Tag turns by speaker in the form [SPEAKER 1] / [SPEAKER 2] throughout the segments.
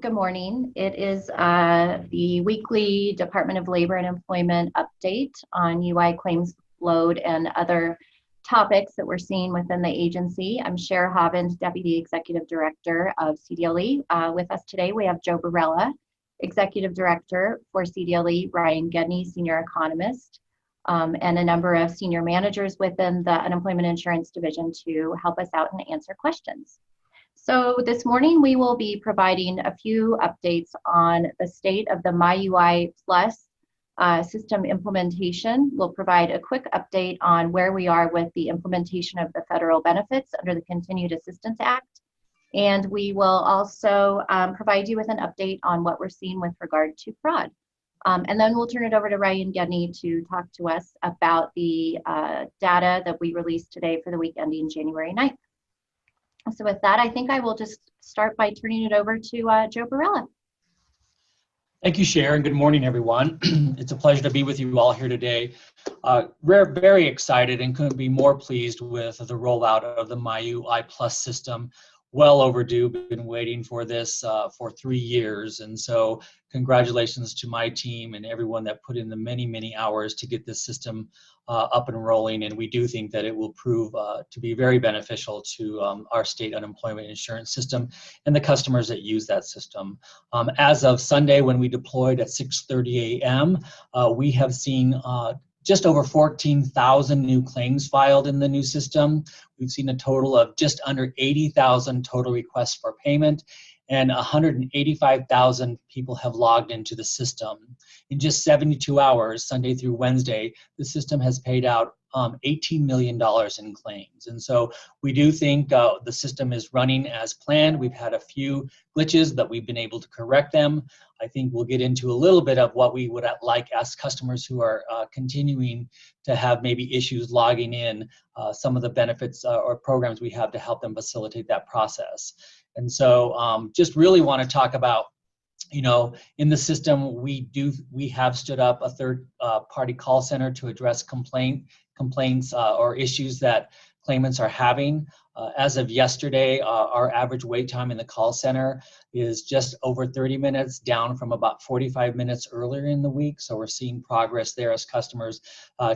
[SPEAKER 1] Good morning. It is the weekly Department of Labor and Employment update on UI claims load and other topics that we're seeing within the agency. I'm Cher Hobbins, Deputy Executive Director of CDLE. With us today, we have Joe Barella, Executive Director for CDLE, Ryan Gedney, Senior Economist, and a number of senior managers within the Unemployment Insurance Division to help us out and answer questions. So this morning we will be providing a few updates on the state of the MyUI Plus system implementation. We'll provide a quick update on where we are with the implementation of the federal benefits under the Continued Assistance Act. And we will also provide you with an update on what we're seeing with regard to fraud. And then we'll turn it over to Ryan Gedney to talk to us about the data that we released today for the week ending January 9th. So with that, I think I will just start by turning it over to Joe Barella.
[SPEAKER 2] Thank you, Cher, and good morning, everyone. It's a pleasure to be with you all here today. We're very excited and couldn't be more pleased with the rollout of the MyUI Plus system. Well overdue, been waiting for this for 3 years. And so congratulations to my team and everyone that put in the many, many hours to get this system up and rolling. And we do think that it will prove to be very beneficial to our state unemployment insurance system and the customers that use that system. As of Sunday, when we deployed at 6:30 a.m., we have seen just over 14,000 new claims filed in the new system. We've seen a total of just under 80,000 total requests for payment, and 185,000 people have logged into the system. In just 72 hours, Sunday through Wednesday, the system has paid out $18 million in claims. And so we do think the system is running as planned. We've had a few glitches, but we've been able to correct them. I think we'll get into a little bit of what we would like as customers who are continuing to have maybe issues logging in, some of the benefits or programs we have to help them facilitate that process. And so just really want to talk about, you know, in the system, we have stood up a third party call center to address complaints or issues that claimants are having. As of yesterday, our average wait time in the call center is just over 30 minutes, down from about 45 minutes earlier in the week. So we're seeing progress there as customers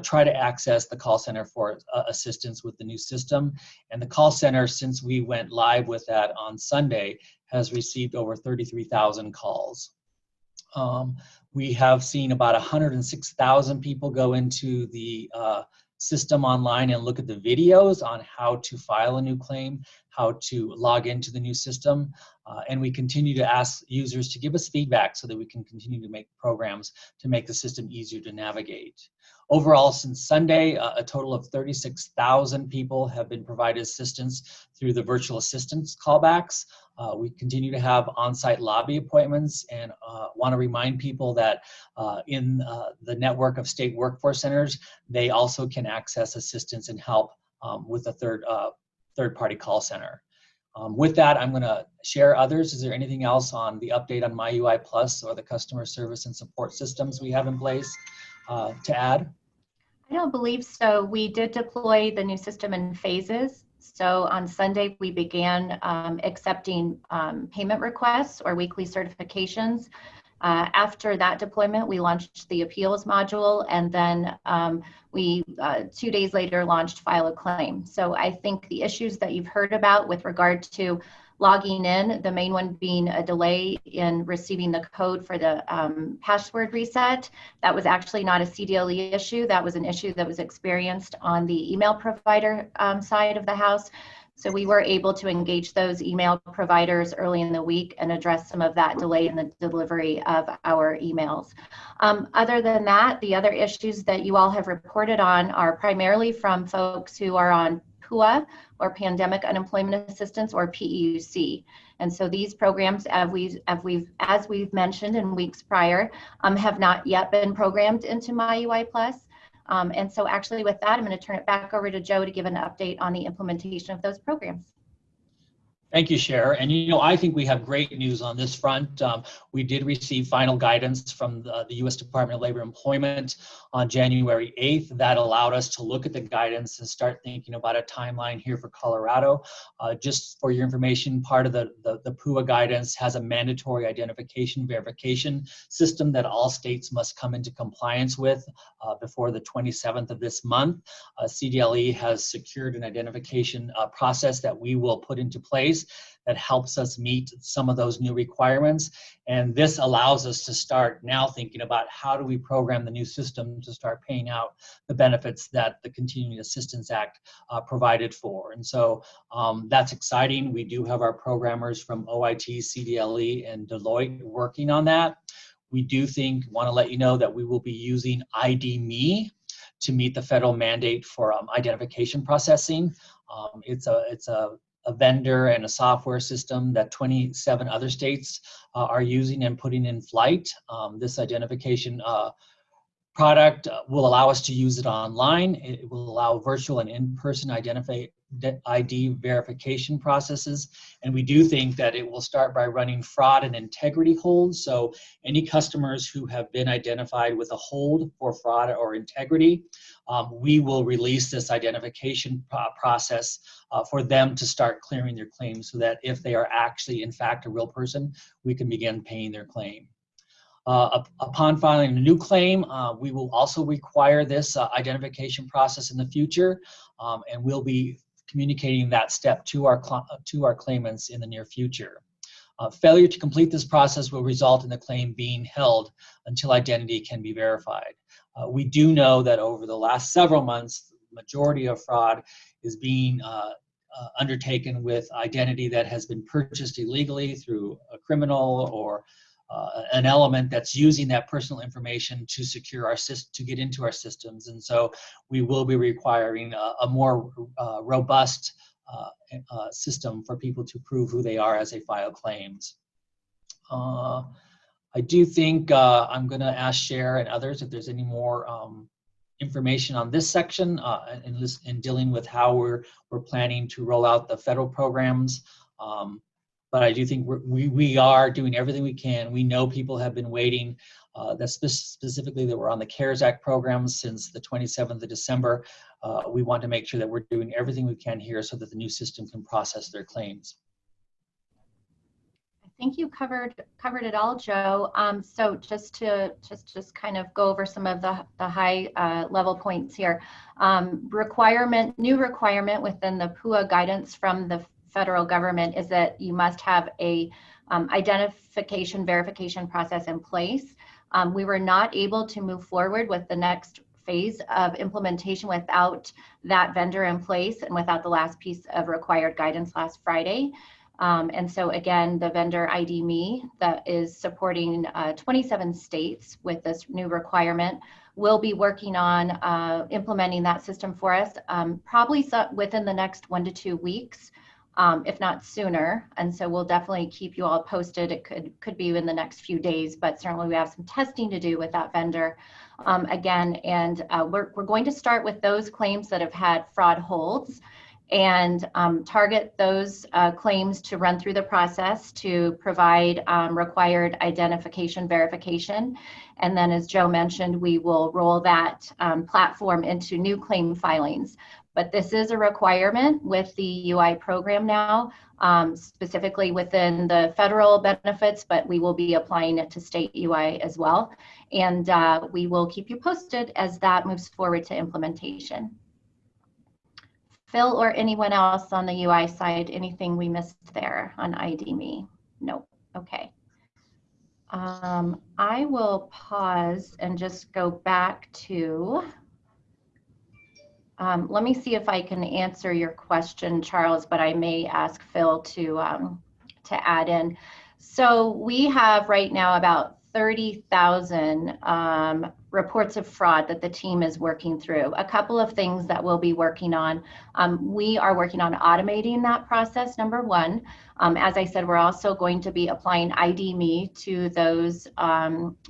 [SPEAKER 2] try to access the call center for assistance with the new system. And the call center, since we went live with that on Sunday, has received over 33,000 calls. We have seen about 106,000 people go into the system online and look at the videos on how to file a new claim, how to log into the new system, and we continue to ask users to give us feedback so that we can continue to make programs to make the system easier to navigate. Overall, since Sunday, a total of 36,000 people have been provided assistance through the virtual assistance callbacks. We continue to have on-site lobby appointments, and want to remind people that in the network of state workforce centers, they also can access assistance and help with a third-party call center. With that, I'm going to share others. Is there anything else on the update on MyUI Plus or the customer service and support systems we have in place to add?
[SPEAKER 1] I don't believe so. We did deploy the new system in phases. So on Sunday, we began accepting payment requests or weekly certifications. After that deployment, we launched the appeals module, and then we 2 days later launched file a claim. So I think the issues that you've heard about with regard to logging in, the main one being a delay in receiving the code for the password reset, that was actually not a CDLE issue. That was an issue that was experienced on the email provider side of the house. So we were able to engage those email providers early in the week and address some of that delay in the delivery of our emails. Other than that, the other issues that you all have reported on are primarily from folks who are on PUA, or Pandemic Unemployment Assistance, or PEUC. And so these programs, as we've mentioned in weeks prior, have not yet been programmed into MyUI Plus. And so actually with that, I'm going to turn it back over to Joe to give an update on the implementation of those programs.
[SPEAKER 2] Thank you, Cher. And I think we have great news on this front. We did receive final guidance from the U.S. Department of Labor and Employment on January 8th. That allowed us to look at the guidance and start thinking about a timeline here for Colorado. Just for your information, part of the PUA guidance has a mandatory identification verification system that all states must come into compliance with before the 27th of this month. CDLE has secured an identification process that we will put into place that helps us meet some of those new requirements. And this allows us to start now thinking about how do we program the new system to start paying out the benefits that the Continuing Assistance Act provided for. And so that's exciting. We do have our programmers from OIT, CDLE, and Deloitte working on that. We do want to let you know that we will be using ID.me to meet the federal mandate for identification processing. It's a vendor and a software system that 27 other states are using and putting in flight. This identification product will allow us to use it online. It will allow virtual and in-person ID verification processes. And we do think that it will start by running fraud and integrity holds. So any customers who have been identified with a hold for fraud or integrity, we will release this identification process for them to start clearing their claims so that if they are actually in fact a real person, we can begin paying their claim. Upon filing a new claim, we will also require this identification process in the future, and we'll be communicating that step to our claimants in the near future. Failure to complete this process will result in the claim being held until identity can be verified. We do know that over the last several months, the majority of fraud is being undertaken with identity that has been purchased illegally through a criminal or an element that's using that personal information to secure our to get into our systems. And so we will be requiring a more robust system for people to prove who they are as they file claims. I do think I'm going to ask Cher and others if there's any more information on this section in dealing with how we're planning to roll out the federal programs. But I do think we are doing everything we can. We know people have been waiting, specifically that we're on the CARES Act program since the 27th of December. We want to make sure that we're doing everything we can here so that the new system can process their claims.
[SPEAKER 1] I think you covered it all, Joe. So just to kind of go over some of the high level points here. New requirement within the PUA guidance from the federal government is that you must have a identification verification process in place. We were not able to move forward with the next phase of implementation without that vendor in place and without the last piece of required guidance last Friday. And so again, the vendor ID.me that is supporting 27 states with this new requirement will be working on implementing that system for us, probably within the next 1 to 2 weeks. If not sooner. And so we'll definitely keep you all posted. It could be in the next few days, but certainly we have some testing to do with that vendor again. And we're going to start with those claims that have had fraud holds and target those claims to run through the process to provide required identification verification. And then as Joe mentioned, we will roll that platform into new claim filings. But this is a requirement with the UI program now, specifically within the federal benefits, but we will be applying it to state UI as well. And we will keep you posted as that moves forward to implementation. Phil or anyone else on the UI side, anything we missed there on ID.me? Nope, okay. I will pause and just go back to, let me see if I can answer your question, Charles, but I may ask Phil to add in. So we have right now about 30,000 reports of fraud that the team is working through. A couple of things that we'll be working on. We are working on automating that process, number one. As I said, we're also going to be applying ID.me to those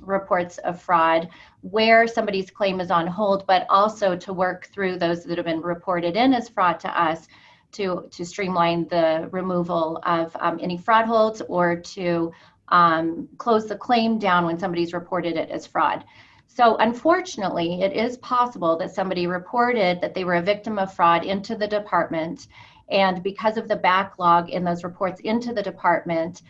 [SPEAKER 1] reports of fraud where somebody's claim is on hold, but also to work through those that have been reported in as fraud to us to streamline the removal of any fraud holds or to close the claim down when somebody's reported it as fraud. So unfortunately, it is possible that somebody reported that they were a victim of fraud into the department, and because of the backlog in those reports into the department,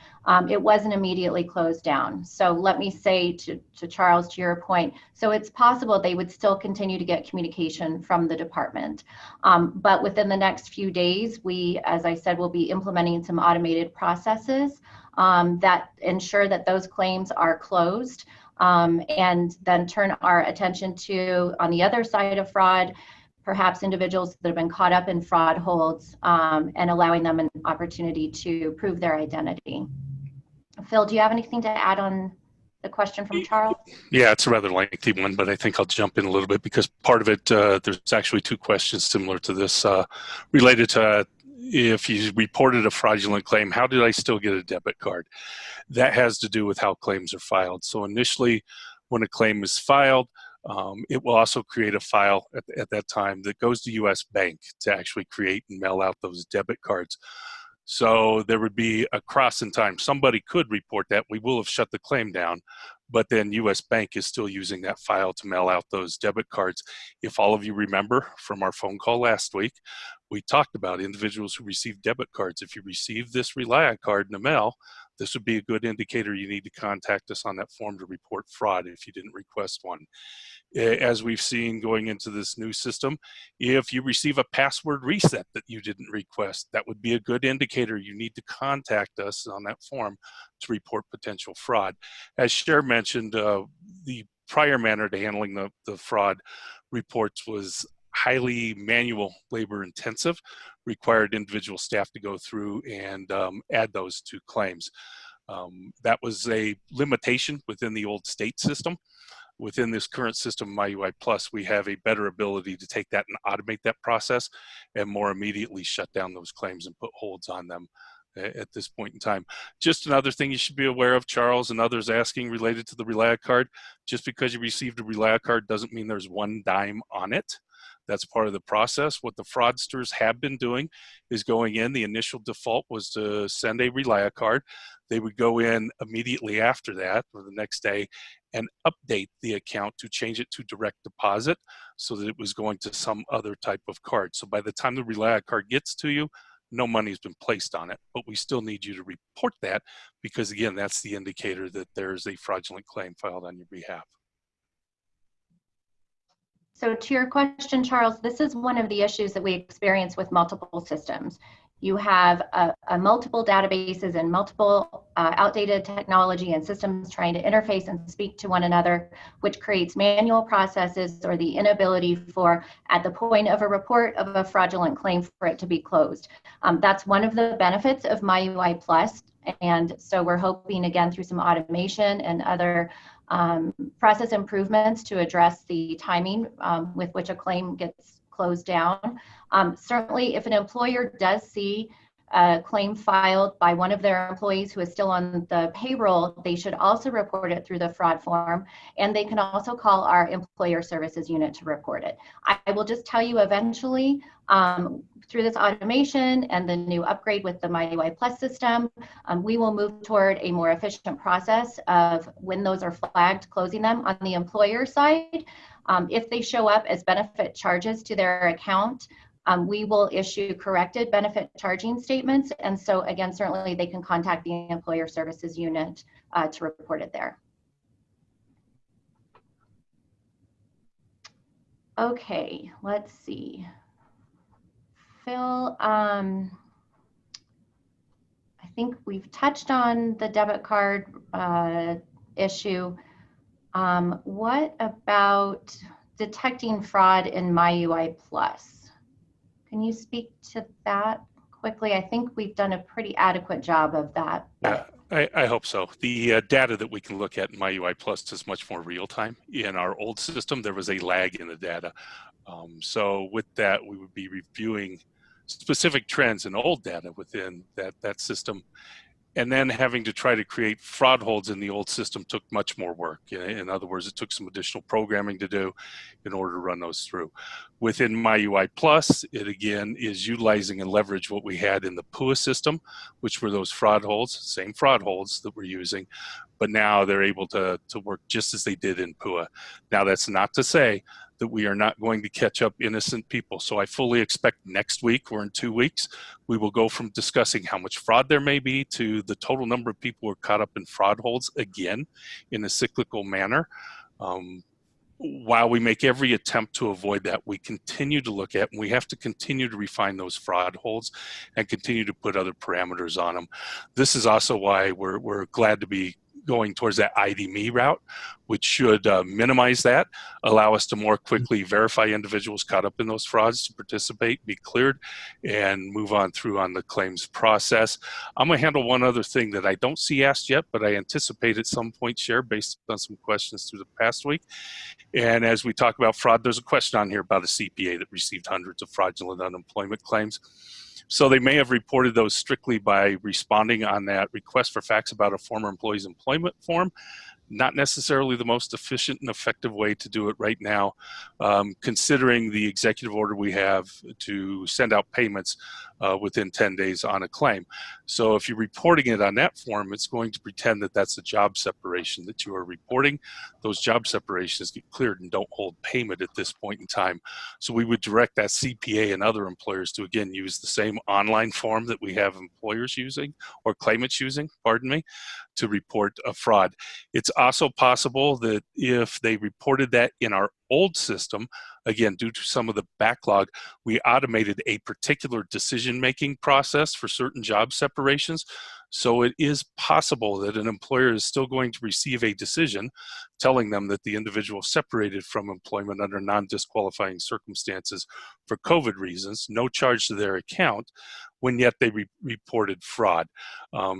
[SPEAKER 1] it wasn't immediately closed down. So let me say to Charles, to your point, so it's possible they would still continue to get communication from the department. But within the next few days, we, as I said, will be implementing some automated processes that ensure that those claims are closed, and then turn our attention to, on the other side of fraud, perhaps individuals that have been caught up in fraud holds, and allowing them an opportunity to prove their identity. Phil, do you have anything to add on the question from Charles?
[SPEAKER 3] Yeah, it's a rather lengthy one, but I think I'll jump in a little bit because part of it, there's actually two questions similar to this related to if you reported a fraudulent claim, how did I still get a debit card? That has to do with how claims are filed. So initially, when a claim is filed, it will also create a file at that time that goes to US Bank to actually create and mail out those debit cards. So there would be a cross in time. Somebody could report that. We will have shut the claim down, but then US Bank is still using that file to mail out those debit cards. If all of you remember from our phone call last week, we talked about individuals who receive debit cards. If you receive this RELIA card in the mail, this would be a good indicator you need to contact us on that form to report fraud if you didn't request one. As we've seen going into this new system, if you receive a password reset that you didn't request, that would be a good indicator you need to contact us on that form to report potential fraud. As Cher mentioned, the prior manner to handling the fraud reports was highly manual, labor intensive, required individual staff to go through and add those to claims. That was a limitation within the old state system. Within this current system, MyUI Plus, we have a better ability to take that and automate that process and more immediately shut down those claims and put holds on them at this point in time. Just another thing you should be aware of, Charles and others asking related to the RELIA card, just because you received a RELIA card doesn't mean there's one dime on it. That's part of the process. What the fraudsters have been doing is going in. The initial default was to send a RELIA card. They would go in immediately after that or the next day and update the account to change it to direct deposit so that it was going to some other type of card. So by the time the RELIA card gets to you, no money's been placed on it, but we still need you to report that because, again, that's the indicator that there's a fraudulent claim filed on your behalf.
[SPEAKER 1] So to your question, Charles, this is one of the issues that we experience with multiple systems. You have multiple databases and multiple outdated technology and systems trying to interface and speak to one another, which creates manual processes or the inability for, at the point of a report of a fraudulent claim, for it to be closed. That's one of the benefits of MyUI Plus. And so we're hoping, again, through some automation and other process improvements to address the timing with which a claim gets closed down. Certainly, if an employer does see a claim filed by one of their employees who is still on the payroll, they should also report it through the fraud form, and they can also call our employer services unit to report it. I will just tell you, eventually, through this automation and the new upgrade with the MyUI Plus system, we will move toward a more efficient process of when those are flagged, closing them on the employer side. If they show up as benefit charges to their account, we will issue corrected benefit charging statements. And so again, certainly they can contact the employer services unit to report it there. Okay, let's see. Phil, I think we've touched on the debit card issue. What about detecting fraud in MyUI Plus? Can you speak to that quickly? I think we've done a pretty adequate job of that.
[SPEAKER 3] Yeah, I hope so. The data that we can look at in MyUI Plus is much more real time. In our old system, there was a lag in the data. So with that, we would be reviewing specific trends in old data within that system And then having to try to create fraud holds in the old system took much more work. In other words, it took some additional programming to do in order to run those through. Within MyUI Plus, it again is utilizing and leverage what we had in the PUA system, which were those fraud holds, same fraud holds that we're using, but now they're able to work just as they did in PUA. Now, that's not to say that we are not going to catch up innocent people. So I fully expect next week or in 2 weeks, we will go from discussing how much fraud there may be to the total number of people who are caught up in fraud holds again in a cyclical manner. While we make every attempt to avoid that, we continue to look at, and we have to continue to refine those fraud holds and continue to put other parameters on them. This is also why we're glad to be going towards that ID.me route, which should minimize that, allow us to more quickly verify individuals caught up in those frauds to participate, be cleared, and move on through on the claims process. I'm going to handle one other thing that I don't see asked yet, but I anticipate at some point share based on some questions through the past week. And as we talk about fraud, there's a question on here about a CPA that received hundreds of fraudulent unemployment claims. So they may have reported those strictly by responding on that request for facts about a former employee's employment form. Not necessarily the most efficient and effective way to do it right now, considering the executive order we have to send out payments within 10 days on a claim. So if you're reporting it on that form, it's going to pretend that that's a job separation that you are reporting. Those job separations get cleared and don't hold payment at this point in time. So we would direct that CPA and other employers to, again, use the same online form that we have employers using, or claimants using, pardon me, to report a fraud. It's also possible that if they reported that in our old system, again, due to some of the backlog, we automated a particular decision-making process for certain job separations. So it is possible that an employer is still going to receive a decision telling them that the individual separated from employment under non-disqualifying circumstances for COVID reasons, no charge to their account, when yet they reported fraud.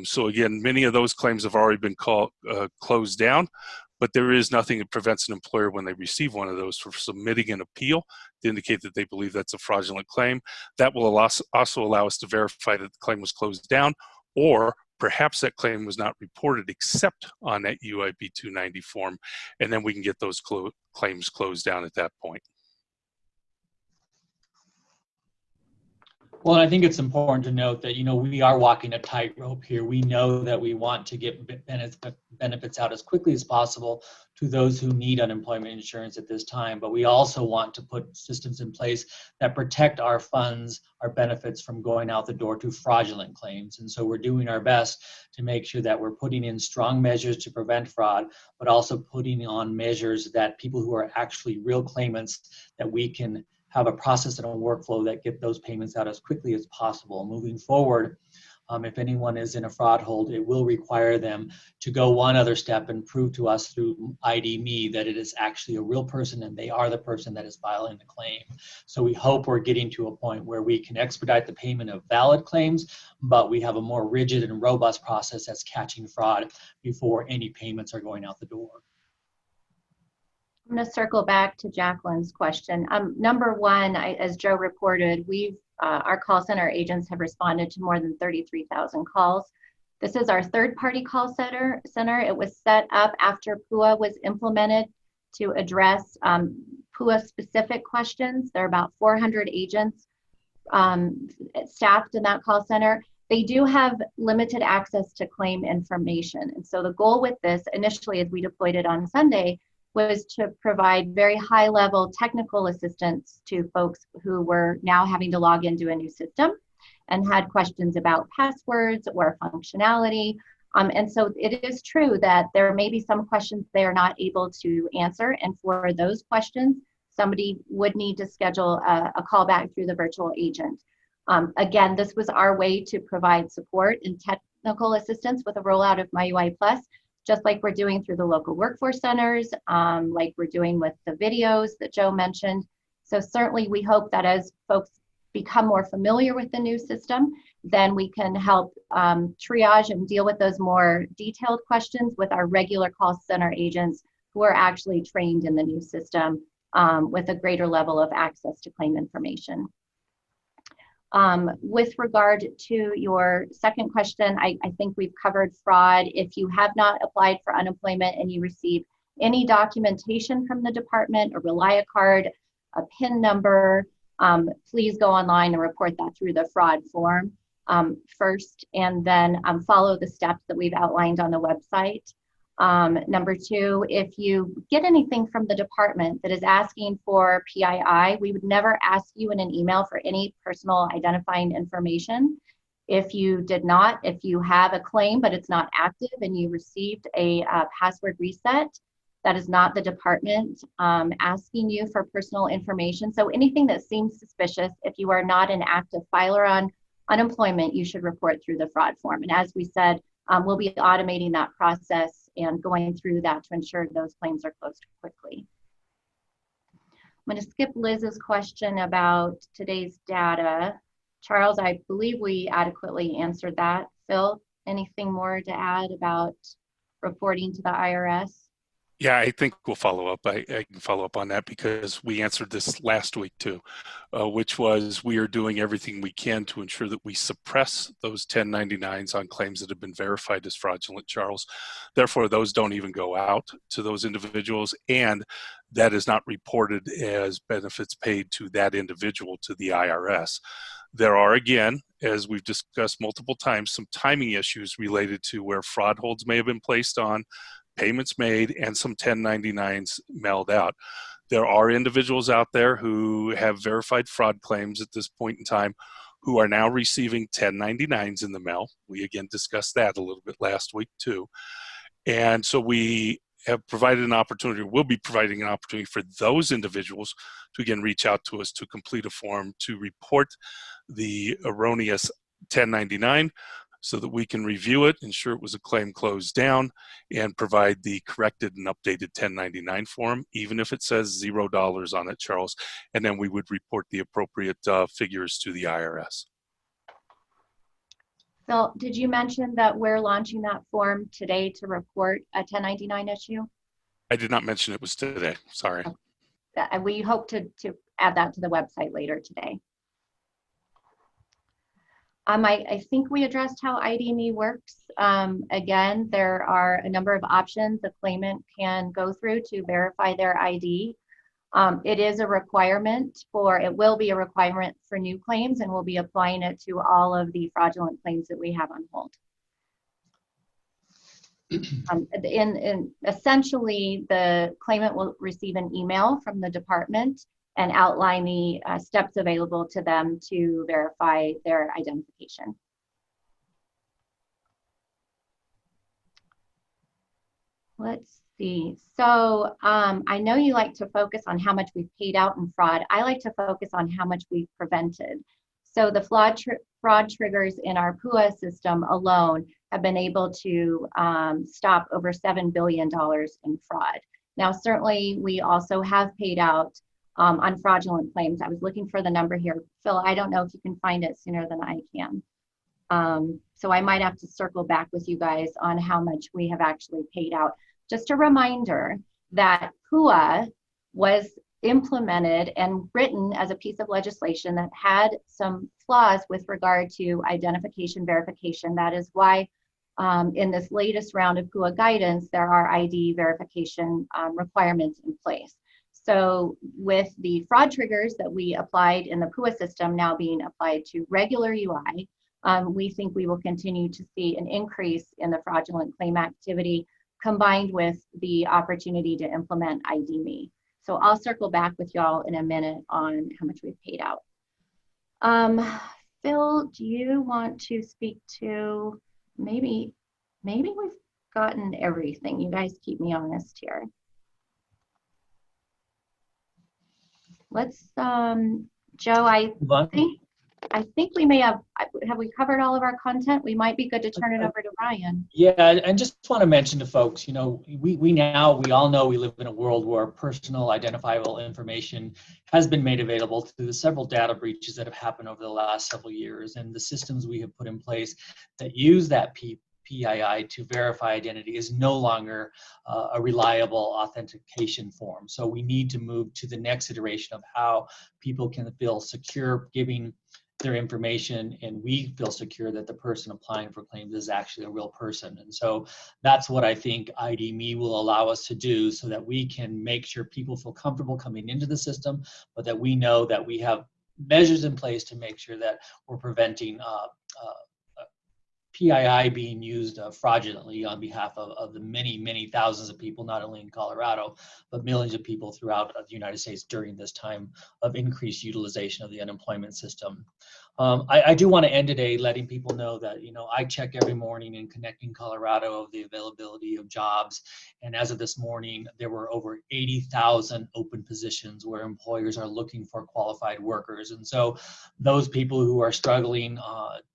[SPEAKER 3] So again, many of those claims have already been closed down, but there is nothing that prevents an employer when they receive one of those from submitting an appeal to indicate that they believe that's a fraudulent claim. That will also allow us to verify that the claim was closed down, or perhaps that claim was not reported except on that UIP 290 form, and then we can get those claims closed down at that point.
[SPEAKER 2] Well, and I think it's important to note that, we are walking a tightrope here. We know that we want to get benefits out as quickly as possible to those who need unemployment insurance at this time, but we also want to put systems in place that protect our funds, our benefits from going out the door to fraudulent claims. And so we're doing our best to make sure that we're putting in strong measures to prevent fraud, but also putting on measures that people who are actually real claimants, that we can have a process and a workflow that get those payments out as quickly as possible. Moving forward, if anyone is in a fraud hold, it will require them to go one other step and prove to us through ID.me that it is actually a real person and they are the person that is filing the claim. So we hope we're getting to a point where we can expedite the payment of valid claims, but we have a more rigid and robust process that's catching fraud before any payments are going out the door.
[SPEAKER 1] I'm going to circle back to Jacqueline's question. Number one, as Joe reported, our call center agents have responded to more than 33,000 calls. This is our third-party call center. It was set up after PUA was implemented to address PUA-specific questions. There are about 400 agents staffed in that call center. They do have limited access to claim information. And so the goal with this, initially as we deployed it on Sunday, was to provide very high-level technical assistance to folks who were now having to log into a new system and had questions about passwords or functionality. And so it is true that there may be some questions they are not able to answer. And for those questions, somebody would need to schedule a call back through the virtual agent. Again, this was our way to provide support and technical assistance with a rollout of MyUI Plus, just like we're doing through the local workforce centers, like we're doing with the videos that Joe mentioned. So certainly we hope that as folks become more familiar with the new system, then we can help triage and deal with those more detailed questions with our regular call center agents who are actually trained in the new system with a greater level of access to claim information. With regard to your second question, I think we've covered fraud. If you have not applied for unemployment and you receive any documentation from the department, a RELIA card, a PIN number, please go online and report that through the fraud form first, and then follow the steps that we've outlined on the website. Number two, if you get anything from the department that is asking for PII, we would never ask you in an email for any personal identifying information. If you did not, if you have a claim but it's not active and you received a password reset, that is not the department asking you for personal information. So anything that seems suspicious, if you are not an active filer on unemployment, you should report through the fraud form. And as we said, we'll be automating that process and going through that to ensure those claims are closed quickly. I'm going to skip Liz's question about today's data. Charles, I believe we adequately answered that. Phil, anything more to add about reporting to the IRS?
[SPEAKER 3] Yeah, I think we'll follow up. I can follow up on that because we answered this last week too, which was we are doing everything we can to ensure that we suppress those 1099s on claims that have been verified as fraudulent, Charles. Therefore, those don't even go out to those individuals, and that is not reported as benefits paid to that individual to the IRS. There are, again, as we've discussed multiple times, some timing issues related to where fraud holds may have been placed on, payments made, and some 1099s mailed out. There are individuals out there who have verified fraud claims at this point in time who are now receiving 1099s in the mail. We again discussed that a little bit last week too. And so we have provided an opportunity, or will be providing an opportunity for those individuals to again reach out to us to complete a form to report the erroneous 1099 so that we can review it, ensure it was a claim closed down, and provide the corrected and updated 1099 form, even if it says $0 on it, Charles, and then we would report the appropriate figures to the IRS.
[SPEAKER 1] Phil, did you mention that we're launching that form today to report a 1099 issue?
[SPEAKER 3] I did not mention it was today, sorry.
[SPEAKER 1] Okay. We hope to add that to the website later today. I think we addressed how ID.me works. Again, there are a number of options a claimant can go through to verify their ID. It is a requirement it will be a requirement for new claims, and we'll be applying it to all of the fraudulent claims that we have on hold. Essentially, the claimant will receive an email from the department and outline the steps available to them to verify their identification. Let's see. So I know you like to focus on how much we've paid out in fraud. I like to focus on how much we've prevented. So the fraud triggers in our PUA system alone have been able to stop over $7 billion in fraud. Now, certainly, we also have paid out on fraudulent claims. I was looking for the number here. Phil, I don't know if you can find it sooner than I can. So I might have to circle back with you guys on how much we have actually paid out. Just a reminder that PUA was implemented and written as a piece of legislation that had some flaws with regard to identification verification. That is why in this latest round of PUA guidance, there are ID verification requirements in place. So with the fraud triggers that we applied in the PUA system now being applied to regular UI, we think we will continue to see an increase in the fraudulent claim activity combined with the opportunity to implement ID.me. So I'll circle back with y'all in a minute on how much we've paid out. Phil, do you want to speak to maybe we've gotten everything. You guys keep me honest here. Let's, Joe, I think we may have we covered all of our content? We might be good to turn it over to Ryan.
[SPEAKER 2] Yeah, and just want to mention to folks, you know, we all know we live in a world where personal identifiable information has been made available through the several data breaches that have happened over the last several years, and the systems we have put in place that use that PII to verify identity is no longer a reliable authentication form. So we need to move to the next iteration of how people can feel secure giving their information, and we feel secure that the person applying for claims is actually a real person. And so that's what I think ID.me will allow us to do, so that we can make sure people feel comfortable coming into the system, but that we know that we have measures in place to make sure that we're preventing PII being used fraudulently on behalf of the many, many thousands of people, not only in Colorado, but millions of people throughout the United States during this time of increased utilization of the unemployment system. I do want to end today letting people know that, I check every morning in Connecting Colorado of the availability of jobs. And as of this morning, there were over 80,000 open positions where employers are looking for qualified workers. And so those people who are struggling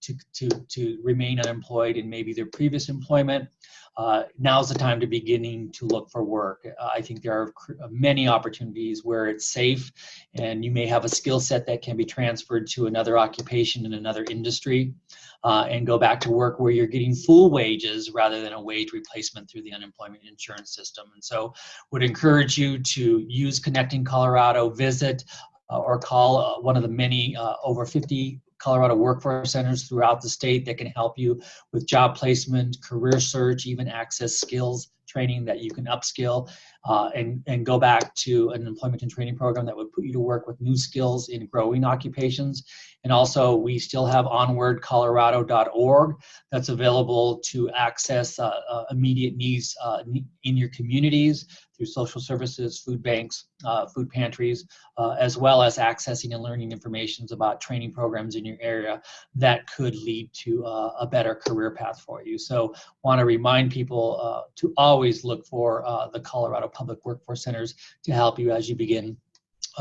[SPEAKER 2] to remain unemployed in maybe their previous employment, now's the time to beginning to look for work. I think there are many opportunities where it's safe, and you may have a skill set that can be transferred to another occupation in another industry, and go back to work where you're getting full wages rather than a wage replacement through the unemployment insurance system. And so would encourage you to use Connecting Colorado, visit or call one of the many over 50 Colorado workforce centers throughout the state that can help you with job placement, career search, even access skills training that you can upskill and go back to an employment and training program that would put you to work with new skills in growing occupations. And also, we still have onwardcolorado.org that's available to access immediate needs in your communities through social services, food banks, food pantries, as well as accessing and learning information about training programs in your area that could lead to a better career path for you. So want to remind people to always look for the Colorado Public Workforce Centers to help you as you begin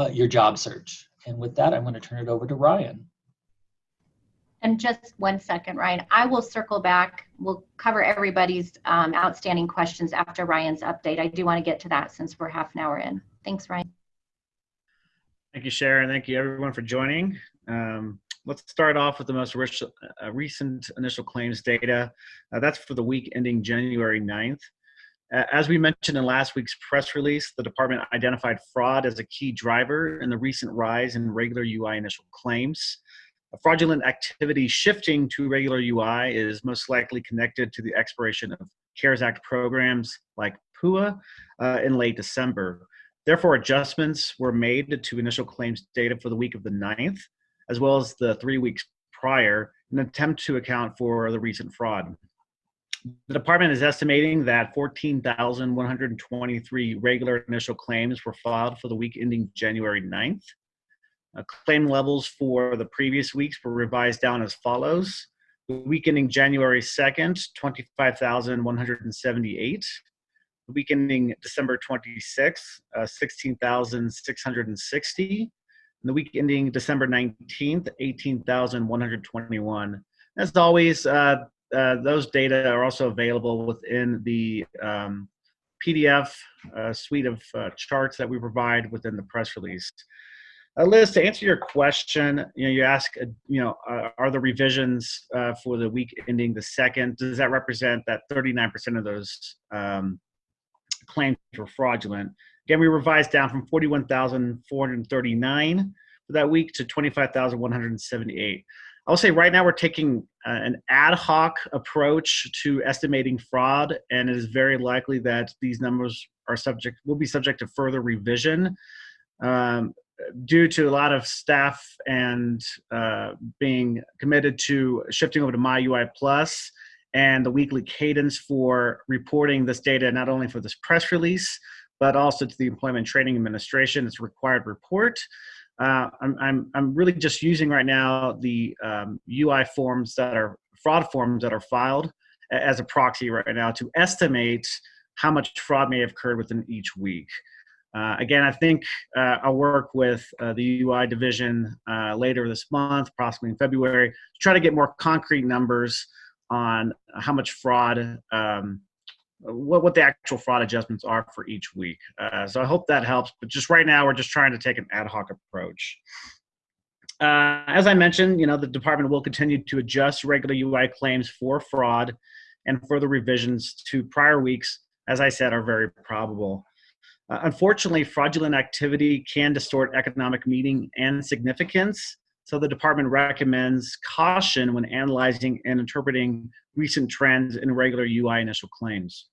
[SPEAKER 2] your job search. And with that, I'm going to turn it over to Ryan.
[SPEAKER 1] And just 1 second, Ryan, I will circle back. We'll cover everybody's outstanding questions after Ryan's update. I do want to get to that since we're half an hour in. Thanks, Ryan.
[SPEAKER 4] Thank you, Sharon. Thank you, everyone, for joining. Let's start off with the most recent initial claims data. That's for the week ending January 9th. As we mentioned in last week's press release, the department identified fraud as a key driver in the recent rise in regular UI initial claims. Fraudulent activity shifting to regular UI is most likely connected to the expiration of CARES Act programs like PUA in late December. Therefore, adjustments were made to initial claims data for the week of the 9th, as well as the 3 weeks prior, in an attempt to account for the recent fraud. The department is estimating that 14,123 regular initial claims were filed for the week ending January 9th. Claim levels for the previous weeks were revised down as follows. The week ending January 2nd, 25,178. The week ending December 26th, 16,660. And the week ending December 19th, 18,121. As always, those data are also available within the PDF suite of charts that we provide within the press release. Liz, to answer your question, you ask, are the revisions for the week ending the 2nd, does that represent that 39% of those claims were fraudulent? Again, we revised down from 41,439 for that week to 25,178. I'll say right now we're taking an ad hoc approach to estimating fraud, and it is very likely that these numbers will be subject to further revision. Due to a lot of staff and being committed to shifting over to MyUI Plus and the weekly cadence for reporting this data, not only for this press release, but also to the Employment Training Administration, it's a required report. I'm really just using right now the UI forms that are fraud forms that are filed as a proxy right now to estimate how much fraud may have occurred within each week. Again, I think I'll work with the UI division later this month, possibly in February, to try to get more concrete numbers on how much fraud, what the actual fraud adjustments are for each week. So I hope that helps, but just right now, we're just trying to take an ad hoc approach. As I mentioned, the department will continue to adjust regular UI claims for fraud, and further revisions to prior weeks, as I said, are very probable. Unfortunately, fraudulent activity can distort economic meaning and significance. So the department recommends caution when analyzing and interpreting recent trends in regular UI initial claims.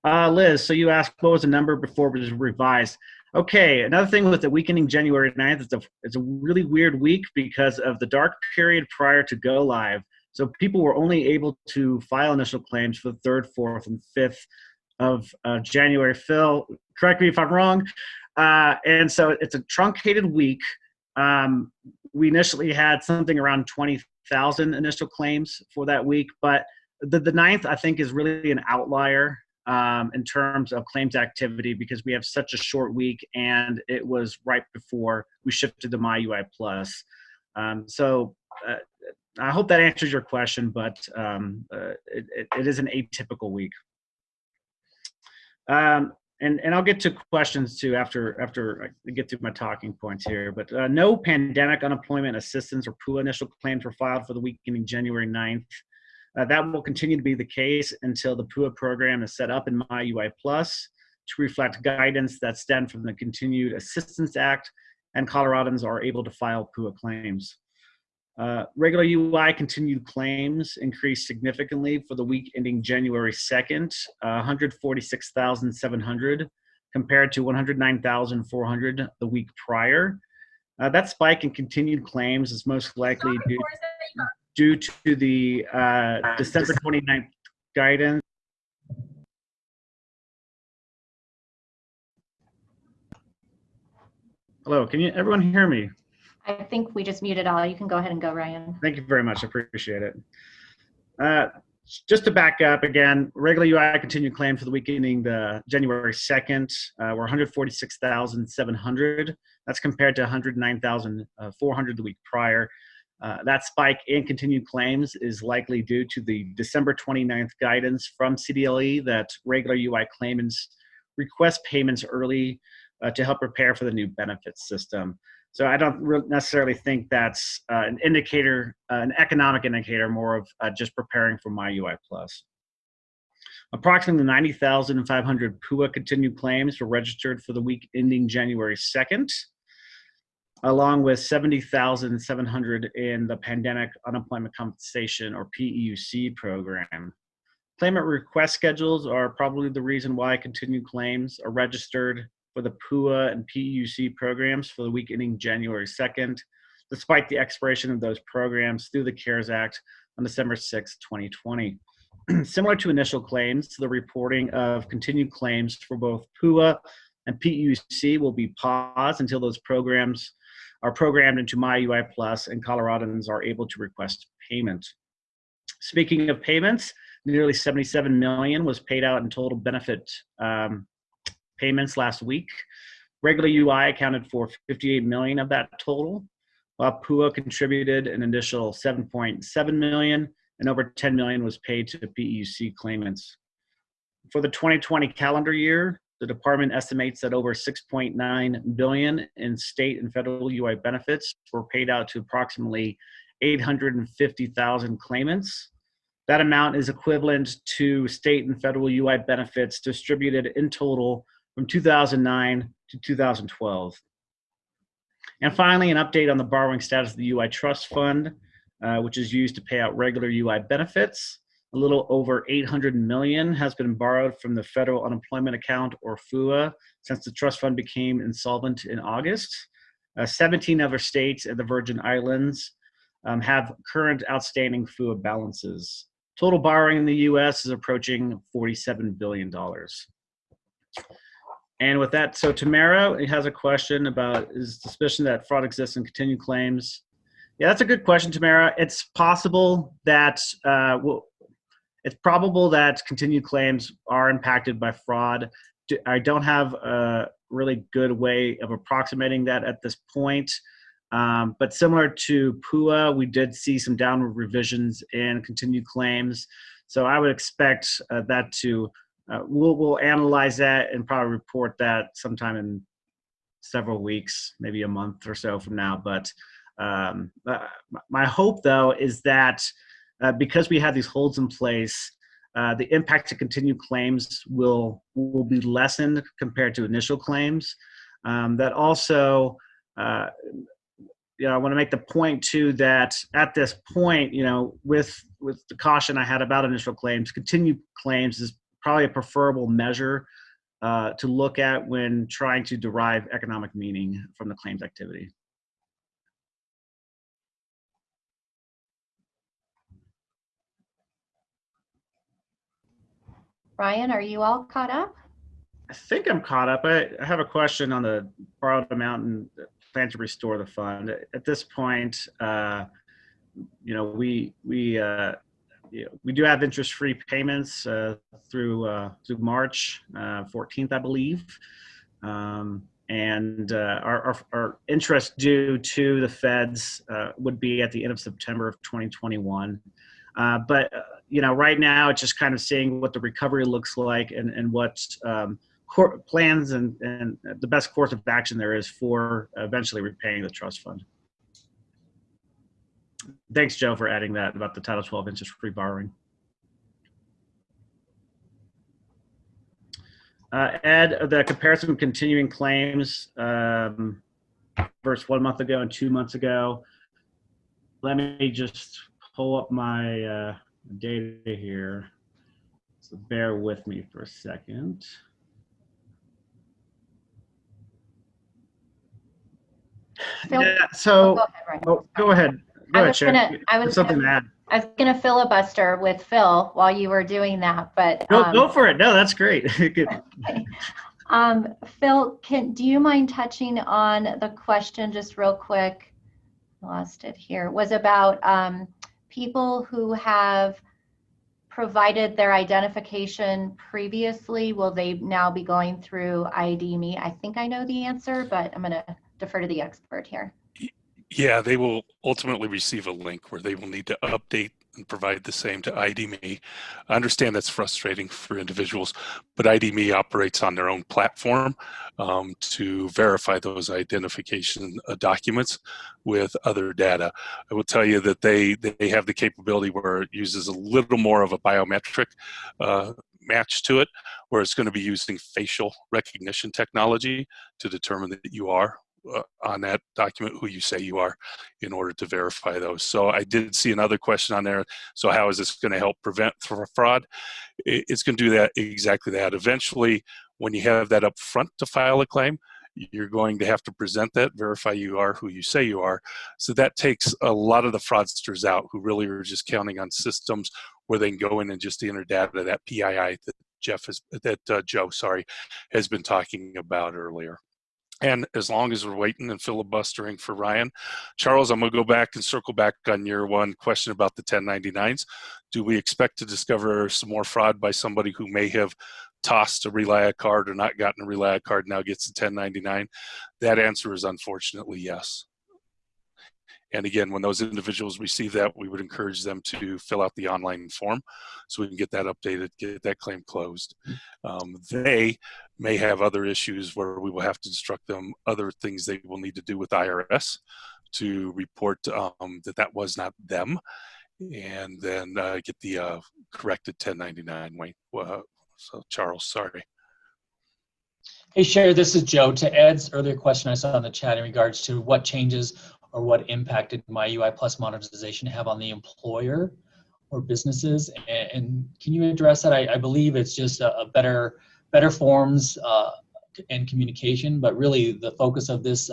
[SPEAKER 4] Liz, so you asked what was the number before it was revised. Okay, another thing with the week ending January 9th, it's a really weird week because of the dark period prior to go live. So people were only able to file initial claims for the 3rd, 4th, and 5th of January. Phil, correct me if I'm wrong. And so it's a truncated week. We initially had something around 20,000 initial claims for that week, but the 9th, I think, is really an outlier in terms of claims activity because we have such a short week and it was right before we shifted to MyUI Plus. So I hope that answers your question, but it is an atypical week. And I'll get to questions too after I get through my talking points here. But no pandemic unemployment assistance or PUA initial claims were filed for the week ending January 9th. That will continue to be the case until the PUA program is set up in MyUI Plus to reflect guidance that stemmed from the Continued Assistance Act, and Coloradans are able to file PUA claims. Regular UI continued claims increased significantly for the week ending January 2nd, 146,700 compared to 109,400 the week prior. That spike in continued claims is most likely due to the December 29th guidance. Hello, can everyone hear me?
[SPEAKER 1] I think we just muted all. You can go ahead and go, Ryan.
[SPEAKER 4] Thank you very much. I appreciate it. Just to back up again, regular UI continued claims for the week ending the January 2nd were 146,700. That's compared to 109,400 the week prior. That spike in continued claims is likely due to the December 29th guidance from CDLE that regular UI claimants request payments early to help prepare for the new benefits system. So I don't necessarily think that's an indicator, an economic indicator, more of just preparing for MyUI Plus. Approximately 90,500 PUA continued claims were registered for the week ending January 2nd, along with 70,700 in the Pandemic Unemployment Compensation or PEUC program. Claimant request schedules are probably the reason why continued claims are registered for the PUA and PEUC programs for the week ending January 2nd, despite the expiration of those programs through the CARES Act on December 6, 2020. Similar to initial claims, the reporting of continued claims for both PUA and PEUC will be paused until those programs are programmed into MyUI Plus and Coloradans are able to request payment. Speaking of payments, nearly 77 million was paid out in total benefit payments last week. Regular UI accounted for 58 million of that total, while PUA contributed an additional 7.7 million, and over 10 million was paid to PEUC claimants. For the 2020 calendar year, the department estimates that over 6.9 billion in state and federal UI benefits were paid out to approximately 850,000 claimants. That amount is equivalent to state and federal UI benefits distributed in total from 2009 to 2012. And finally, an update on the borrowing status of the UI Trust Fund, which is used to pay out regular UI benefits. A little over 800 million has been borrowed from the Federal Unemployment Account, or FUA, since the trust fund became insolvent in August. 17 other states and the Virgin Islands have current outstanding FUA balances. Total borrowing in the US is approaching $47 billion. And with that, so Tamara has a question about, is suspicion that fraud exists in continued claims? Yeah, that's a good question, Tamara. It's possible that, it's probable that continued claims are impacted by fraud. I don't have a really good way of approximating that at this point. But similar to PUA, we did see some downward revisions in continued claims. So I would expect that to, we'll analyze that and probably report that sometime in several weeks, maybe a month or so from now. But my hope, though, is that because we have these holds in place, the impact to continued claims will be lessened compared to initial claims. That also, I want to make the point too that at this point, with the caution I had about initial claims, continued claims is probably a preferable measure to look at when trying to derive economic meaning from the claims activity.
[SPEAKER 1] Ryan, are you all caught up?
[SPEAKER 4] I think I'm caught up. I have a question on the borrowed amount and plan to restore the fund. At this point, we do have interest-free payments through March 14th, I believe, and our interest due to the feds would be at the end of September of 2021. But right now it's just kind of seeing what the recovery looks like and what plans and the best course of action there is for eventually repaying the trust fund. Thanks, Joe, for adding that about the Title 12 interest-free borrowing. Ed, the comparison of continuing claims versus 1 month ago and 2 months ago. Let me just pull up my data here. So bear with me for a second.
[SPEAKER 1] Phil?
[SPEAKER 4] Yeah, so
[SPEAKER 1] Go ahead, Ryan.
[SPEAKER 4] go ahead. Go ahead, Sharon.
[SPEAKER 1] I was
[SPEAKER 4] something to add.
[SPEAKER 1] I was gonna filibuster with Phil while you were doing that, but
[SPEAKER 4] Go for it. No, that's great. Good.
[SPEAKER 1] Phil, do you mind touching on the question just real quick? I lost it here. Was about people who have provided their identification previously. Will they now be going through ID.me? I think I know the answer, but I'm gonna defer to the expert here.
[SPEAKER 3] Yeah, they will ultimately receive a link where they will need to update and provide the same to ID.me. I understand that's frustrating for individuals, but ID.me operates on their own platform to verify those identification documents with other data. I will tell you that they have the capability where it uses a little more of a biometric match to it, where it's going to be using facial recognition technology to determine that you are on that document who you say you are in order to verify those. So I did see another question on there. So how is this going to help prevent fraud? It's going to do that, exactly that. Eventually, when you have that up front to file a claim, you're going to have to present that, verify you are who you say you are. So that takes a lot of the fraudsters out who really are just counting on systems where they can go in and just enter data, that PII that Joe has been talking about earlier. And as long as we're waiting and filibustering for Ryan, Charles, I'm going to go back and circle back on your one question about the 1099s. Do we expect to discover some more fraud by somebody who may have tossed a RELIA card or not gotten a RELIA card, now gets a 1099? That answer is unfortunately yes. And again, when those individuals receive that, we would encourage them to fill out the online form so we can get that updated, get that claim closed. They may have other issues where we will have to instruct them other things they will need to do with IRS to report that was not them, and then get the corrected 1099 way. So Charles, sorry.
[SPEAKER 2] Hey, Sherry, this is Joe. To Ed's earlier question I saw in the chat in regards to what changes or what impact did MyUI Plus monetization have on the employer or businesses, and can you address that? I believe it's just a better forms and communication, but really the focus of this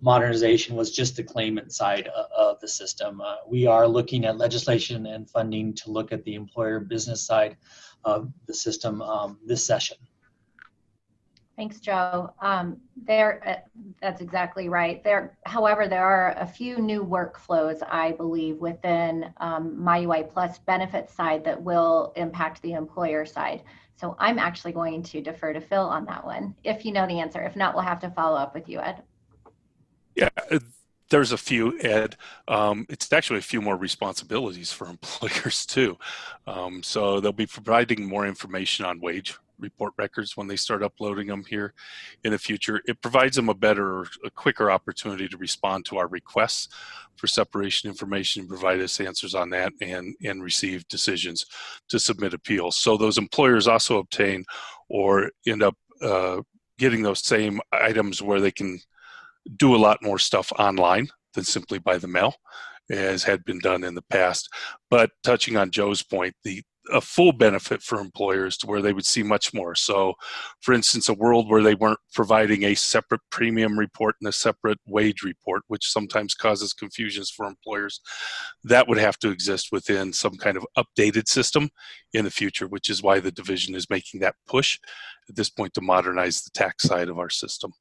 [SPEAKER 2] modernization was just the claimant side of the system. We are looking at legislation and funding to look at the employer business side of the system this session.
[SPEAKER 1] Thanks, Joe. That's exactly right. However, there are a few new workflows, I believe, within MyUI Plus benefit side that will impact the employer side. So I'm actually going to defer to Phil on that one, if you know the answer. If not, we'll have to follow up with you, Ed.
[SPEAKER 3] Yeah, there's a few, Ed. It's actually a few more responsibilities for employers too. So they'll be providing more information on wage report records when they start uploading them here in the future. It provides them a quicker opportunity to respond to our requests for separation information, provide us answers on that, and receive decisions to submit appeals. So those employers also obtain or end up getting those same items where they can do a lot more stuff online than simply by the mail, as had been done in the past. But touching on Joe's point, a full benefit for employers to where they would see much more. So, for instance, a world where they weren't providing a separate premium report and a separate wage report, which sometimes causes confusions for employers, that would have to exist within some kind of updated system in the future, which is why the division is making that push at this point to modernize the tax side of our system.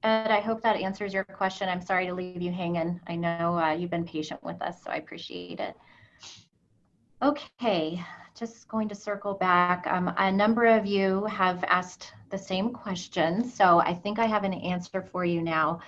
[SPEAKER 1] Ed, I hope that answers your question. I'm sorry to leave you hanging. I know you've been patient with us, so I appreciate it. Okay, just going to circle back. A number of you have asked the same question, so I think I have an answer for you now.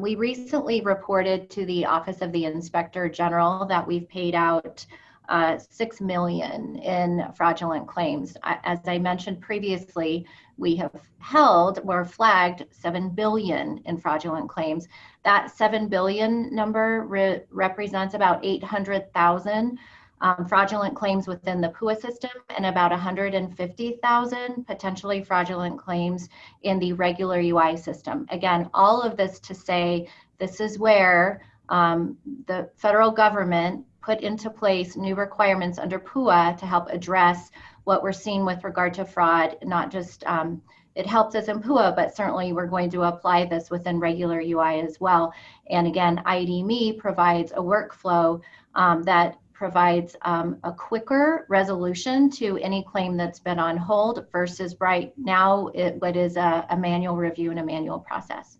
[SPEAKER 1] We recently reported to the Office of the Inspector General that we've paid out $6 million in fraudulent claims. As I mentioned previously, we have held or flagged $7 billion in fraudulent claims. That $7 billion number represents about 800,000 fraudulent claims within the PUA system and about 150,000 potentially fraudulent claims in the regular UI system. Again, all of this to say this is where the federal government put into place new requirements under PUA to help address what we're seeing with regard to fraud. Not just, it helps us in PUA, but certainly we're going to apply this within regular UI as well. And again, ID.me provides a workflow that provides a quicker resolution to any claim that's been on hold versus right now what is a manual review and a manual process.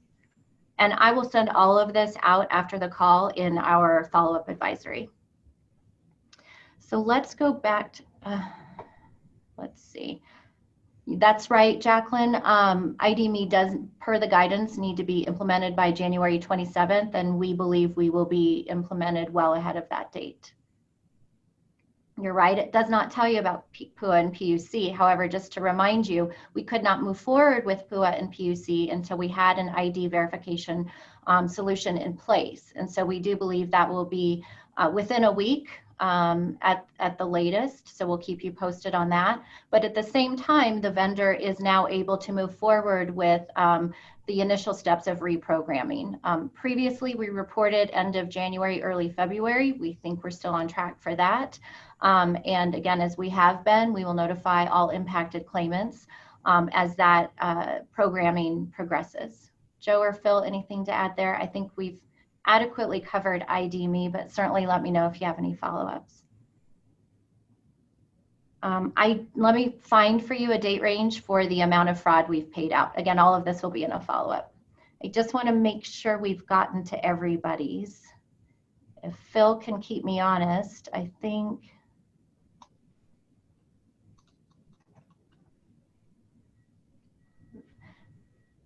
[SPEAKER 1] And I will send all of this out after the call in our follow-up advisory. So let's go back to, let's see. That's right, Jacqueline. ID.me does, per the guidance, need to be implemented by January 27th, and we believe we will be implemented well ahead of that date. You're right, it does not tell you about PUA and PUC. However, just to remind you, we could not move forward with PUA and PUC until we had an ID verification solution in place. And so we do believe that will be within a week at the latest. So we'll keep you posted on that. But at the same time, the vendor is now able to move forward with the initial steps of reprogramming. Previously, we reported end of January, early February. We think we're still on track for that. And again, as we have been, we will notify all impacted claimants as that programming progresses. Joe or Phil, anything to add there? I think we've adequately covered ID.me, but certainly let me know if you have any follow-ups. Let me find for you a date range for the amount of fraud we've paid out. Again, all of this will be in a follow-up. I just want to make sure we've gotten to everybody's. If Phil can keep me honest, I think.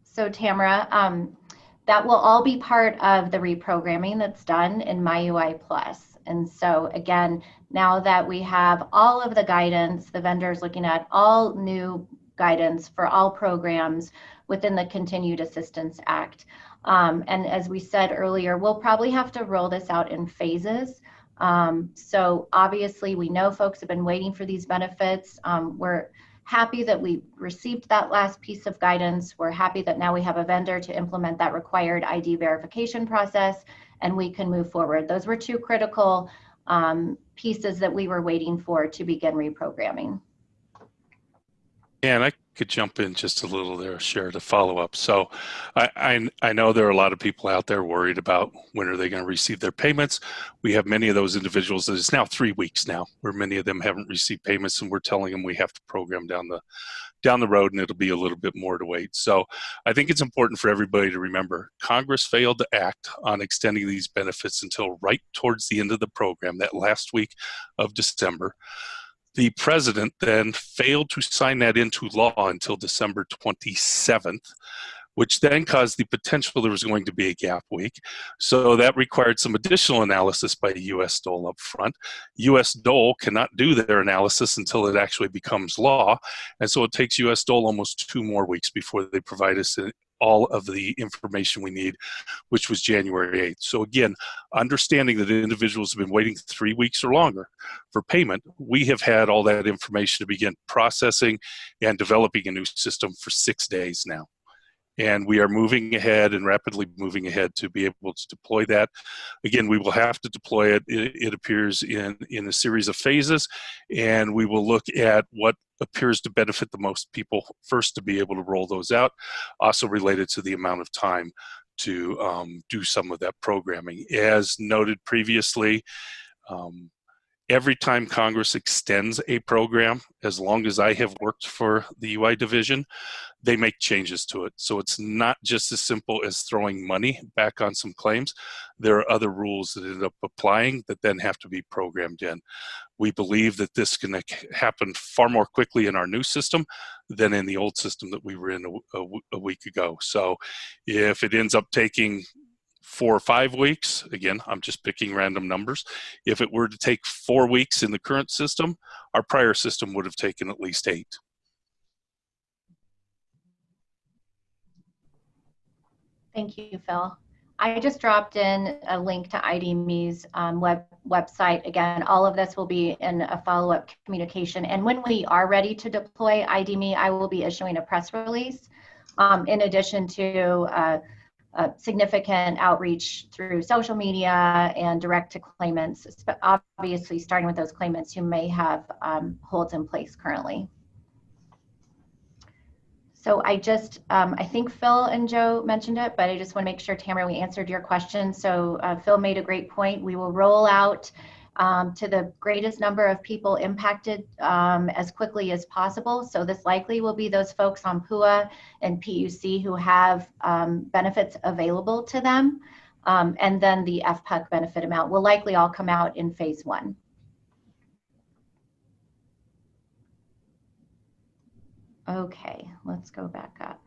[SPEAKER 1] So Tamara, that will all be part of the reprogramming that's done in MyUI Plus. And so again, now that we have all of the guidance, the vendor's looking at all new guidance for all programs within the Continued Assistance Act. And as we said earlier, we'll probably have to roll this out in phases. So obviously we know folks have been waiting for these benefits. We're happy that we received that last piece of guidance. We're happy that now we have a vendor to implement that required ID verification process and we can move forward. Those were two critical pieces that we were waiting for to begin reprogramming.
[SPEAKER 3] And I could jump in just a little there, share to follow up. So I know there are a lot of people out there worried about when are they going to receive their payments. We have many of those individuals that it's now 3 weeks now where many of them haven't received payments and we're telling them we have to program down the road and it'll be a little bit more to wait. So I think it's important for everybody to remember Congress failed to act on extending these benefits until right towards the end of the program, that last week of December. The president then failed to sign that into law until December 27th, which then caused the potential there was going to be a gap week. So that required some additional analysis by US Dole up front. US Dole cannot do their analysis until it actually becomes law. And so it takes US Dole almost 2 more weeks before they provide us all of the information we need, which was January 8th. So again, understanding that individuals have been waiting 3 weeks or longer for payment, we have had all that information to begin processing and developing a new system for 6 days now. And we are moving ahead and rapidly moving ahead to be able to deploy that. Again, we will have to deploy it, it appears, in a series of phases, and we will look at what appears to benefit the most people first to be able to roll those out, also related to the amount of time to do some of that programming. As noted previously, every time Congress extends a program, as long as I have worked for the UI division, they make changes to it. So it's not just as simple as throwing money back on some claims. There are other rules that end up applying that then have to be programmed in. We believe that this can happen far more quickly in our new system than in the old system that we were in a week ago. So if it ends up taking 4 or 5 weeks, again, I'm just picking random numbers. If it were to take 4 weeks in the current system, our prior system would have taken at least 8.
[SPEAKER 1] Thank you, Phil. I just dropped in a link to IDME's website. Again, all of this will be in a follow-up communication. And when we are ready to deploy IDME, I will be issuing a press release in addition to significant outreach through social media and direct to claimants, obviously starting with those claimants who may have holds in place currently. So I just, I think Phil and Joe mentioned it, but I just want to make sure, Tamara, we answered your question. So Phil made a great point. We will roll out to the greatest number of people impacted as quickly as possible. So this likely will be those folks on PUA and PUC who have benefits available to them. And then the FPUC benefit amount will likely all come out in phase 1. Okay, let's go back up.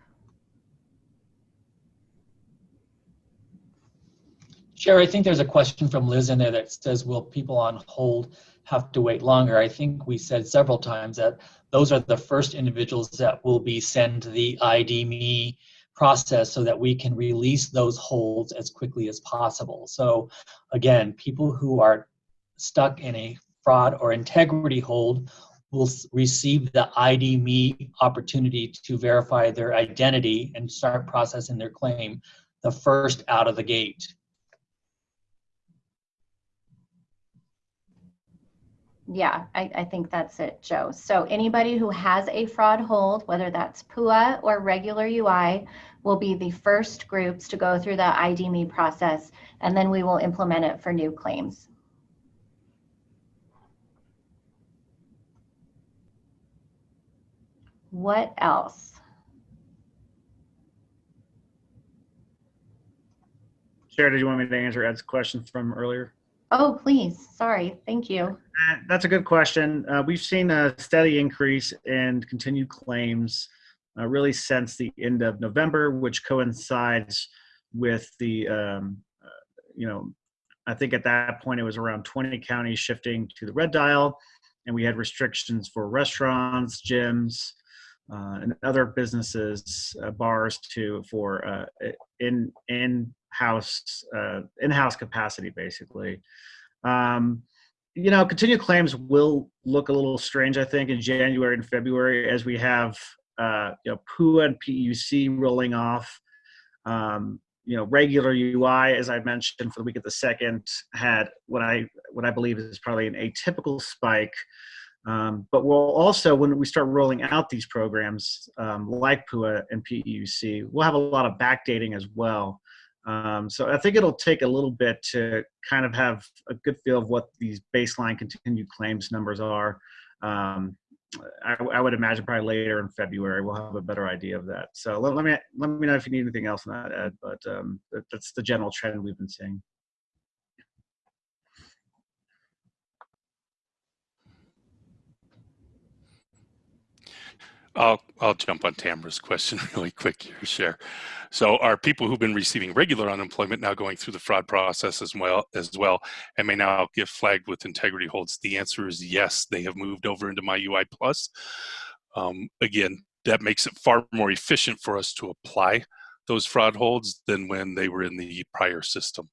[SPEAKER 2] Sherry, I think there's a question from Liz in there that says, will people on hold have to wait longer? I think we said several times that those are the first individuals that will be sent the IDME process so that we can release those holds as quickly as possible. So again, people who are stuck in a fraud or integrity hold will receive the IDME opportunity to verify their identity and start processing their claim the first out of the gate.
[SPEAKER 1] Yeah, I think that's it, Joe. So anybody who has a fraud hold, whether that's PUA or regular UI, will be the first groups to go through the IDME process, and then we will implement it for new claims. What else?
[SPEAKER 4] Sarah, did you want me to answer Ed's question from earlier?
[SPEAKER 1] Oh, please. Sorry. Thank you.
[SPEAKER 4] That's a good question. We've seen a steady increase in continued claims really since the end of November, which coincides with the, I think at that point it was around 20 counties shifting to the red dial, and we had restrictions for restaurants, gyms, and other businesses, bars for in-house capacity, basically. Continued claims will look a little strange, I think, in January and February as we have PUA and PUC rolling off. Regular UI, as I mentioned, for the week of the 2nd, had what I believe is probably an atypical spike. But we'll also, when we start rolling out these programs like PUA and PUC, we'll have a lot of backdating as well. So I think it'll take a little bit to kind of have a good feel of what these baseline continued claims numbers are. I would imagine probably later in February we'll have a better idea of that. So let me know if you need anything else on that, Ed. But that's the general trend we've been seeing.
[SPEAKER 3] I'll jump on Tamara's question really quick here, Cher. So are people who've been receiving regular unemployment now going through the fraud process as well, and may now get flagged with integrity holds? The answer is yes. They have moved over into MyUI Plus. Again, that makes it far more efficient for us to apply those fraud holds than when they were in the prior system.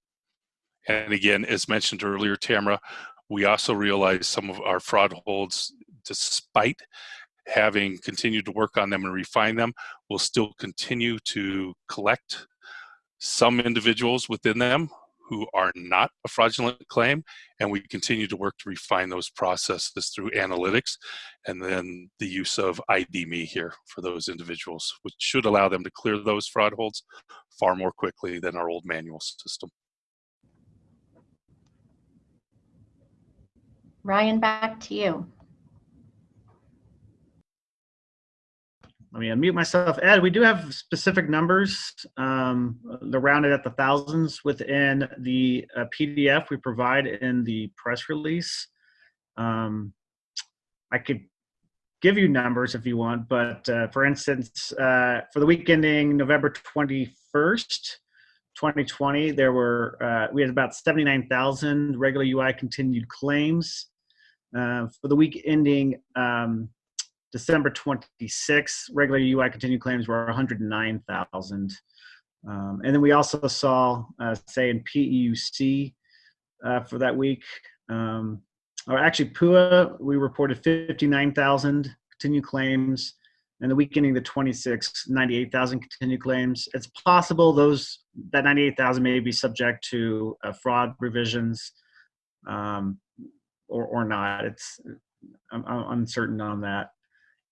[SPEAKER 3] And again, as mentioned earlier, Tamara, we also realized some of our fraud holds, despite having continued to work on them and refine them, will still continue to collect some individuals within them who are not a fraudulent claim, and we continue to work to refine those processes through analytics and then the use of ID.me here for those individuals, which should allow them to clear those fraud holds far more quickly than our old manual system.
[SPEAKER 1] Ryan, back to you.
[SPEAKER 4] Let me unmute myself. Ed, we do have specific numbers. They're rounded at the thousands within the PDF we provide in the press release. I could give you numbers if you want, but for instance, for the week ending November 21st, 2020, there were we had about 79,000 regular UI continued claims. For the week ending December 26th, regular UI continued claims were 109,000. And then we also saw, say in PEUC for that week, or actually PUA, we reported 59,000 continued claims. And the week ending the 26th, 98,000 continued claims. It's possible that 98,000 may be subject to fraud revisions or not. I'm uncertain on that.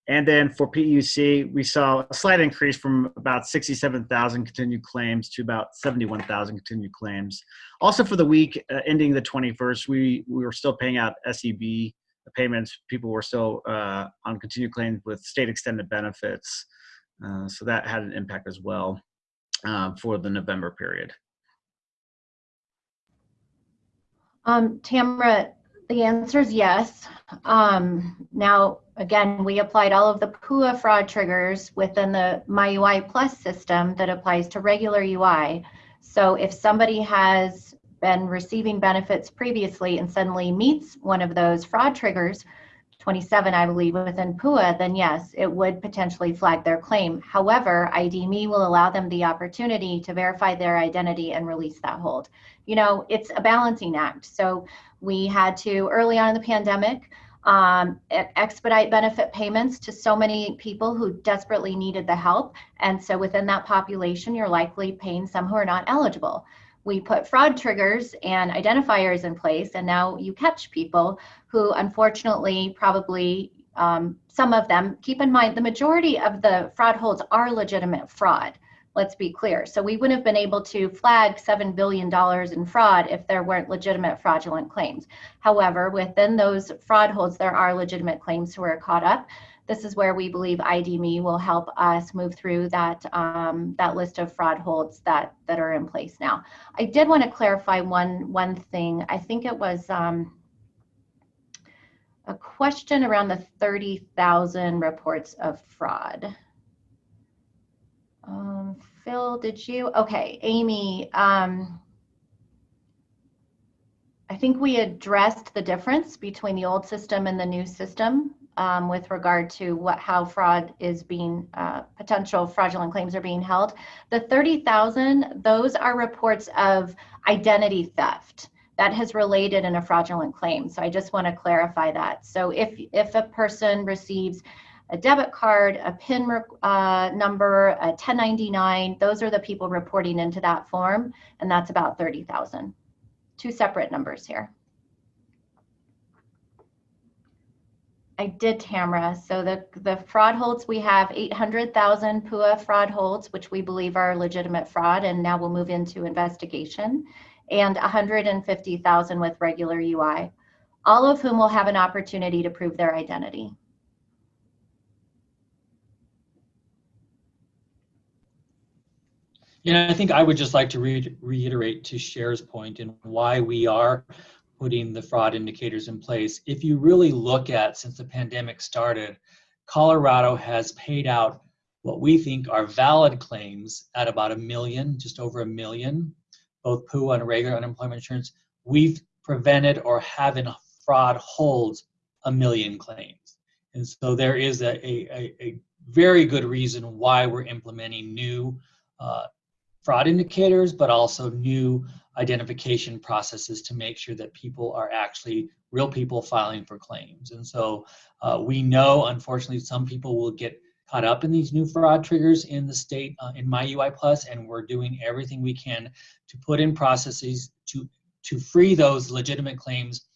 [SPEAKER 4] And then for PEUC, we saw a slight increase from about 67,000 continued claims to about 71,000 continued claims. Also for the week ending the 21st, we were still paying out SEB payments. People were still on continued claims with state extended benefits. So that had an impact as well for the November period.
[SPEAKER 1] Tamara, the answer is yes. Now, again, we applied all of the PUA fraud triggers within the MyUI Plus system that applies to regular UI. So if somebody has been receiving benefits previously and suddenly meets one of those fraud triggers, 27, I believe, within PUA, then yes, it would potentially flag their claim. However, ID.me will allow them the opportunity to verify their identity and release that hold. You know, it's a balancing act. So we had to, early on in the pandemic, expedite benefit payments to so many people who desperately needed the help. And so within that population, you're likely paying some who are not eligible. We put fraud triggers and identifiers in place, and now you catch people who unfortunately probably, some of them, keep in mind, the majority of the fraud holds are legitimate fraud. Let's be clear. So we wouldn't have been able to flag $7 billion in fraud if there weren't legitimate fraudulent claims. However, within those fraud holds, there are legitimate claims who are caught up. This is where we believe ID.me will help us move through that, that list of fraud holds that are in place now. I did want to clarify one thing. I think it was a question around the 30,000 reports of fraud. Phil, did you? Okay, Amy, I think we addressed the difference between the old system and the new system with regard to how fraud is being, potential fraudulent claims are being held. The 30,000, those are reports of identity theft that has related in a fraudulent claim. So I just want to clarify that. So if a person receives a debit card, a PIN number, a 1099, those are the people reporting into that form, and that's about 30,000. Two separate numbers here. I did, Tamara. So the fraud holds, we have 800,000 PUA fraud holds, which we believe are legitimate fraud, and now we'll move into investigation, and 150,000 with regular UI, all of whom will have an opportunity to prove their identity.
[SPEAKER 2] Yeah, I think I would just like to reiterate to Cher's point and why we are putting the fraud indicators in place. If you really look at, since the pandemic started, Colorado has paid out what we think are valid claims at about 1 million, just over 1 million, both PUA and regular unemployment insurance. We've prevented or have in fraud holds 1 million claims. And so there is a very good reason why we're implementing new fraud indicators, but also new identification processes to make sure that people are actually real people filing for claims. And so we know, unfortunately, some people will get caught up in these new fraud triggers in the state in MyUI Plus, and we're doing everything we can to put in processes to free those legitimate claims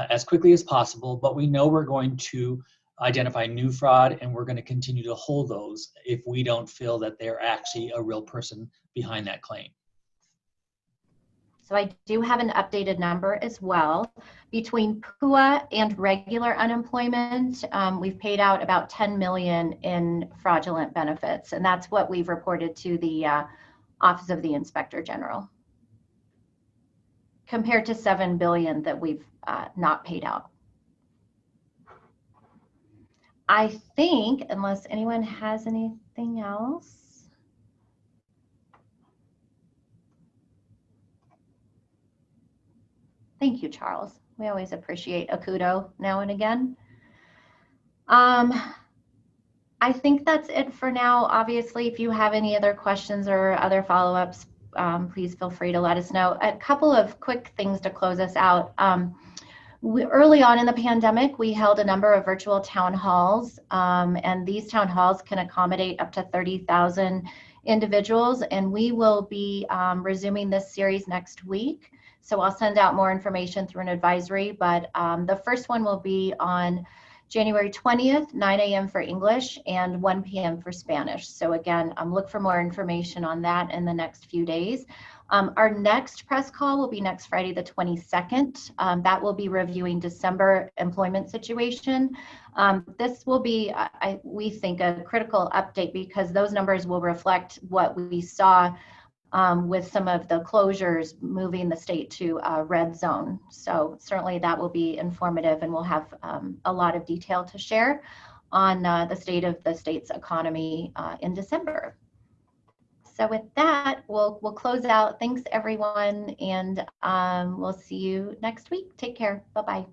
[SPEAKER 2] as quickly as possible. But we know we're going to identify new fraud, and we're going to continue to hold those if we don't feel that they're actually a real person behind that claim.
[SPEAKER 1] So I do have an updated number as well. Between PUA and regular unemployment, we've paid out about 10 million in fraudulent benefits, and that's what we've reported to the Office of the Inspector General, compared to 7 billion that we've not paid out. I think, unless anyone has anything else. Thank you, Charles. We always appreciate a kudo now and again. I think that's it for now. Obviously, if you have any other questions or other follow-ups, please feel free to let us know. A couple of quick things to close us out. Early on in the pandemic, we held a number of virtual town halls, and these town halls can accommodate up to 30,000 individuals, and we will be resuming this series next week. So I'll send out more information through an advisory, but the first one will be on January 20th, 9 a.m. for English and 1 p.m. for Spanish. So again, look for more information on that in the next few days. Our next press call will be next Friday, the 22nd. That will be reviewing December employment situation. This will be, we think, a critical update because those numbers will reflect what we saw with some of the closures moving the state to a red zone. So certainly that will be informative, and we'll have a lot of detail to share on the state of the state's economy in December. So with that, we'll close out. Thanks everyone, and we'll see you next week. Take care. Bye-bye.